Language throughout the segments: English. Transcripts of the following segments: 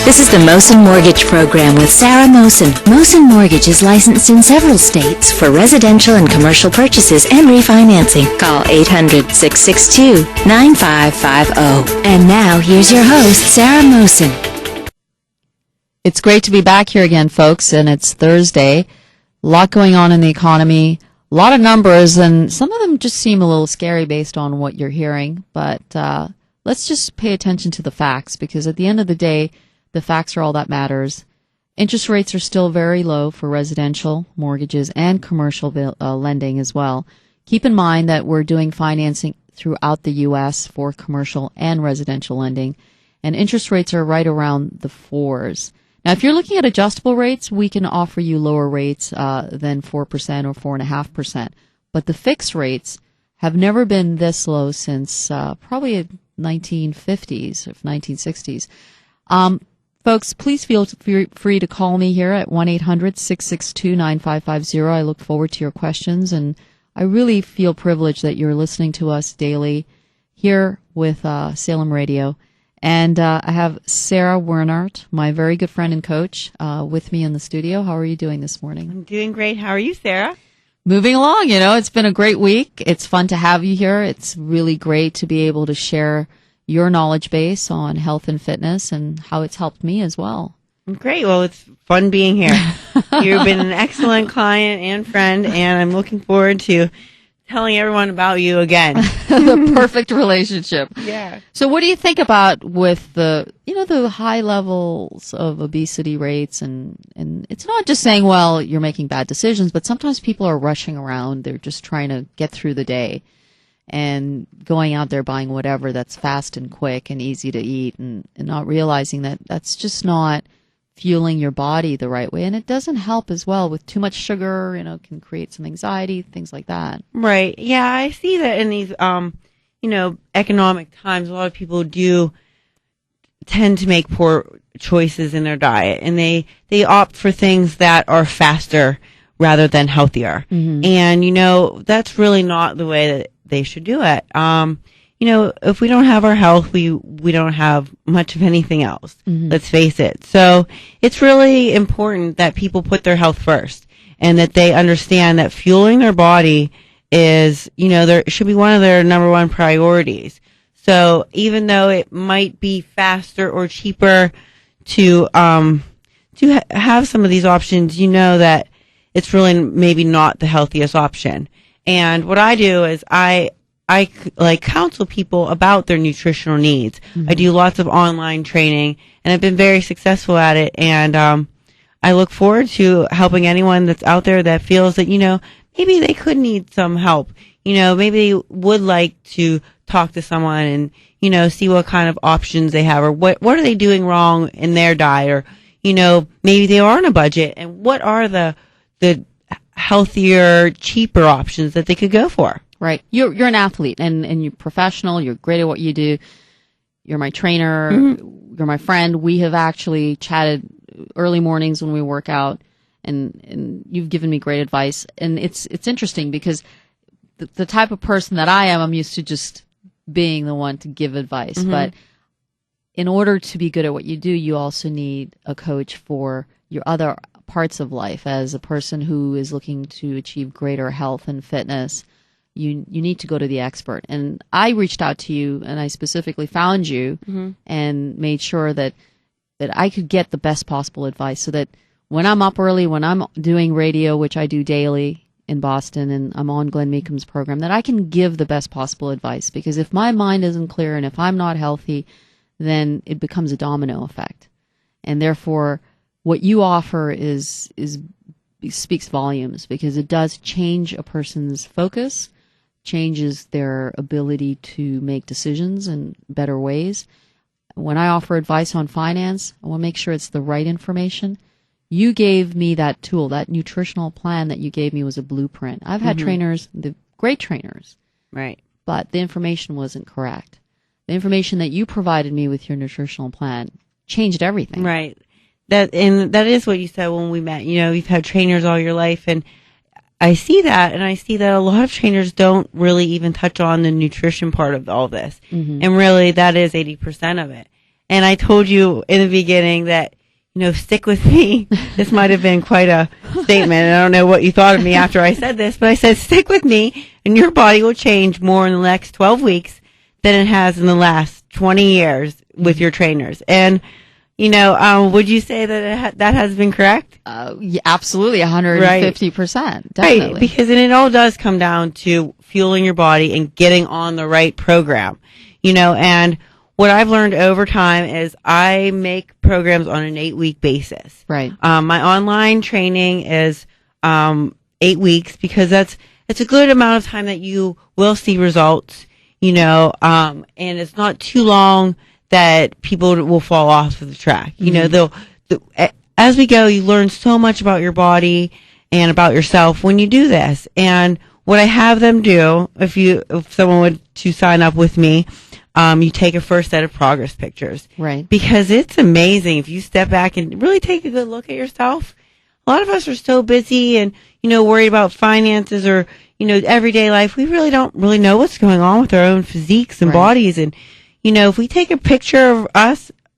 This is the Mohsin Mortgage Program with Sarah Mohsin. Mohsin Mortgage is licensed in several states for residential and commercial purchases and refinancing. Call 800-662-9550. And now, here's your host, Sarah Mohsin. It's great to be back here again, folks, and it's Thursday. A lot going on in the economy, a lot of numbers, and some of them just seem a little scary based on what you're hearing. But let's just pay attention to the facts, because at the end of the day, the facts are all that matters. Interest rates are still very low for residential mortgages and commercial lending as well. Keep in mind that we're doing financing throughout the U.S. for commercial and residential lending, and interest rates are right around the 4s. Now, if you're looking at adjustable rates, we can offer you lower rates than 4% or 4.5%. But the fixed rates have never been this low since probably 1950s or 1960s. Folks, please feel free to call me here at 1-800-662-9550. I look forward to your questions, and I really feel privileged that you're listening to us daily here with Salem Radio. And I have Sarah Wernert, my very good friend and coach, with me in the studio. How are you doing this morning? I'm doing great. How are you, Sarah? Moving along. It's been a great week. It's fun to have you here. It's really great to be able to share your knowledge base on health and fitness and how it's helped me as well. Great. Well, it's fun being here. You've been an excellent client and friend, and I'm looking forward to telling everyone about you again. The perfect relationship. Yeah. So what do you think about with the high levels of obesity rates, and it's not just saying, well, you're making bad decisions, but sometimes people are rushing around. They're just trying to get through the day and going out there buying whatever that's fast and quick and easy to eat, and not realizing that that's just not fueling your body the right way. And it doesn't help as well with too much sugar, can create some anxiety, things like that. Right. Yeah, I see that in these, economic times, a lot of people do tend to make poor choices in their diet, and they opt for things that are faster rather than healthier. Mm-hmm. And, that's really not the way that they should do it. If we don't have our health, we don't have much of anything else. Mm-hmm. Let's face it. So it's really important that people put their health first, and that they understand that fueling their body is, there should be one of their number one priorities. So even though it might be faster or cheaper to have some of these options, that it's really maybe not the healthiest option. And what I do is I counsel people about their nutritional needs. Mm-hmm. I do lots of online training, and I've been very successful at it. And I look forward to helping anyone that's out there that feels that, maybe they could need some help. Maybe they would like to talk to someone and, see what kind of options they have, or what are they doing wrong in their diet, or, maybe they are on a budget, and what are the healthier, cheaper options that they could go for. Right. You're an athlete, and you're professional. You're great at what you do. You're my trainer. Mm-hmm. You're my friend. We have actually chatted early mornings when we work out, and you've given me great advice. And it's interesting because the type of person that I am, I'm used to just being the one to give advice. Mm-hmm. But in order to be good at what you do, you also need a coach for your other parts of life. As a person who is looking to achieve greater health and fitness, you need to go to the expert. And I reached out to you, and I specifically found you. Mm-hmm. And made sure that I could get the best possible advice, so that when I'm up early, when I'm doing radio, which I do daily in Boston, and I'm on Glenn Meekum's program, that I can give the best possible advice. Because if my mind isn't clear, and if I'm not healthy, then it becomes a domino effect. And therefore, what you offer speaks volumes, because it does change a person's focus, changes their ability to make decisions in better ways. When I offer advice on finance, I want to make sure it's the right information. You gave me that tool, that nutritional plan that you gave me was a blueprint. I've had trainers, the great trainers, right? But the information wasn't correct. The information that you provided me with your nutritional plan changed everything. Right. That is what you said when we met. You've had trainers all your life, and I see that, and I see that a lot of trainers don't really even touch on the nutrition part of all this. Mm-hmm. And really, that is 80% of it. And I told you in the beginning that, stick with me. This might have been quite a statement. I don't know what you thought of me after I said this, but I said, stick with me and your body will change more in the next 12 weeks than it has in the last 20 years with your trainers. And, would you say that that has been correct? Yeah, absolutely. 150%. Definitely. Right. Because it all does come down to fueling your body and getting on the right program, and what I've learned over time is I make programs on an 8-week basis. Right. My online training is 8 weeks because it's a good amount of time that you will see results, and it's not too long that people will fall off of the track. As we go, you learn so much about your body and about yourself when you do this. And what I have them do, if someone would to sign up with me, you take a first set of progress pictures. Right. Because it's amazing if you step back and really take a good look at yourself. A lot of us are so busy and, worried about finances or, everyday life. We really don't really know what's going on with our own physiques and bodies. And, if we take a picture of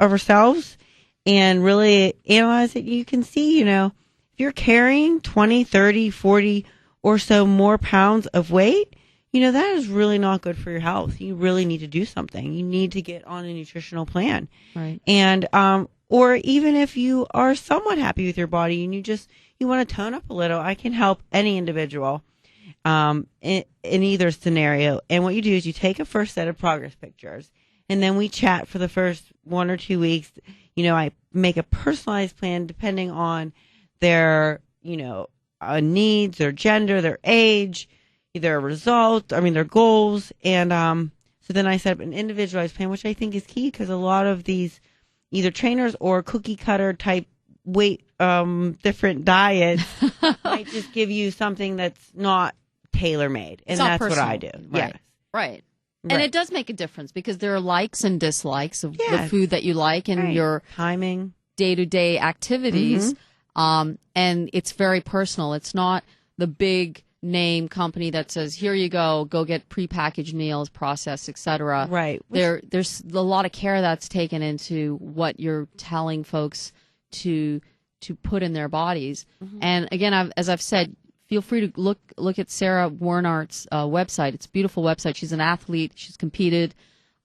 ourselves and really analyze it, you can see, if you're carrying 20, 30, 40 or so more pounds of weight, that is really not good for your health. You really need to do something. You need to get on a nutritional plan. Right. And, or even if you are somewhat happy with your body and you want to tone up a little, I can help any individual, in either scenario. And what you do is you take a first set of progress pictures and then we chat for the first 1 or 2 weeks. I make a personalized plan depending on their, needs, their gender, their age, their their goals. And so then I set up an individualized plan, which I think is key because a lot of these either trainers or cookie cutter type weight, different diets might just give you something that's not tailor made. And that's personal. what I do. Right. Yes. Right. And it does make a difference because there are likes and dislikes of the food that you like and your timing, day-to-day activities. And it's very personal. It's not the big name company that says, here you go get prepackaged meals, processed, etc. Right. There's a lot of care that's taken into what you're telling folks to put in their bodies. And again, as I've said, feel free to look at Sarah Wernert's website. It's a beautiful website. She's an athlete. She's competed.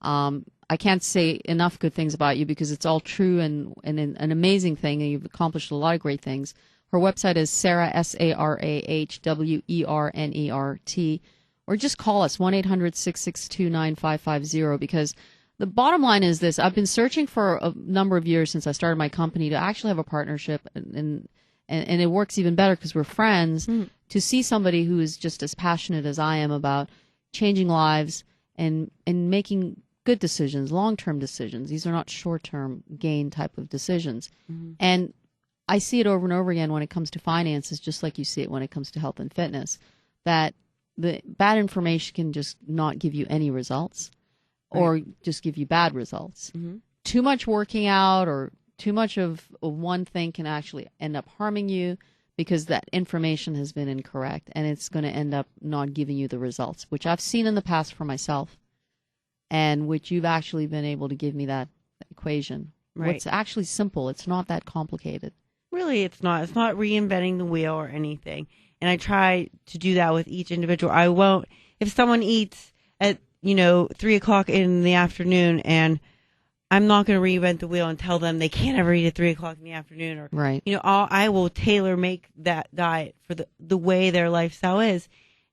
I can't say enough good things about you because it's all true and an amazing thing, and you've accomplished a lot of great things. Her website is Sarah, SarahWernert, or just call us, 1-800-662-9550, because the bottom line is this. I've been searching for a number of years since I started my company to actually have a partnership, and it works even better because we're friends, to see somebody who is just as passionate as I am about changing lives and making good decisions, long-term decisions. These are not short-term gain type of decisions. And I see it over and over again when it comes to finances, just like you see it when it comes to health and fitness, that the bad information can just not give you any results or just give you bad results. Too much working out or too much of one thing can actually end up harming you because that information has been incorrect, and it's going to end up not giving you the results, which I've seen in the past for myself, and which you've actually been able to give me that equation. Right. It's actually simple. It's not that complicated. Really, it's not. It's not reinventing the wheel or anything. And I try to do that with each individual. I won't, if someone eats at, 3:00 in the afternoon, and I'm not going to reinvent the wheel and tell them they can't ever eat at 3:00 in the afternoon, or, I will tailor make that diet for the way their lifestyle is.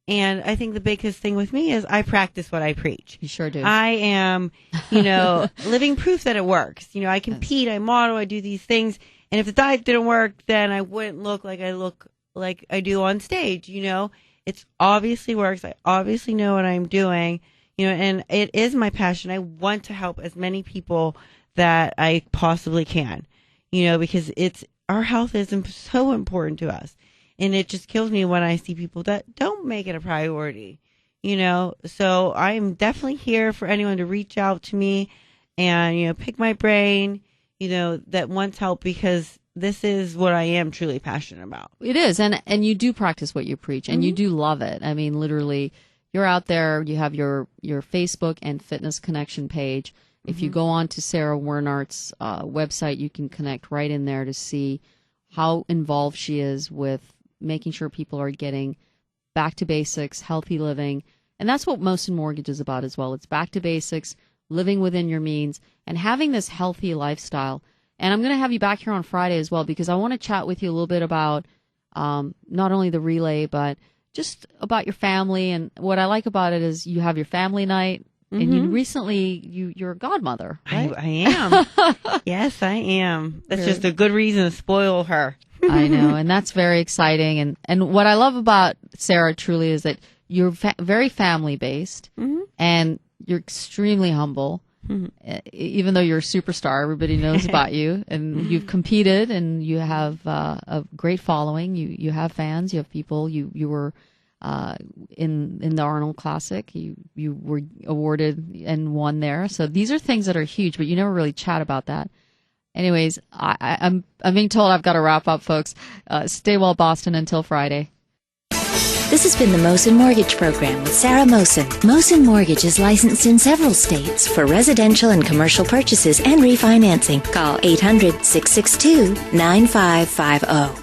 And I think the biggest thing with me is I practice what I preach. You sure do. I am, living proof that it works. I compete, I model, I do these things. And if the diet didn't work, then I wouldn't look like I do on stage. It's obviously works. I obviously know what I'm doing, and it is my passion. I want to help as many people that I possibly can, because our health is so important to us. And it just kills me when I see people that don't make it a priority, So I'm definitely here for anyone to reach out to me and, pick my brain, that wants help, because this is what I am truly passionate about. It is. And you do practice what you preach, and you do love it. I mean, literally, you're out there, you have your Facebook and Fitness Connection page, If you go on to Sarah Wernert's website, you can connect right in there to see how involved she is with making sure people are getting back to basics, healthy living. And that's what Mohsin Mortgage is about as well. It's back to basics, living within your means, and having this healthy lifestyle. And I'm going to have you back here on Friday as well, because I want to chat with you a little bit about not only the relay, but just about your family. And what I like about it is you have your family night. And you recently, you're a godmother, right? I am. Yes, I am. That's just a good reason to spoil her. I know, and that's very exciting. And what I love about Sarah truly is that you're very family-based, and you're extremely humble. Even though you're a superstar, everybody knows about you, and you've competed, and you have a great following. You have fans, you have people. You were in the Arnold Classic. You were awarded and won there. So these are things that are huge, but you never really chat about that. Anyways, I'm being told I've got to wrap up, folks. Stay well, Boston, until Friday. This has been the Mohsin Mortgage Program with Sarah Mohsin. Mohsin Mortgage is licensed in several states for residential and commercial purchases and refinancing. Call 800-662-9550.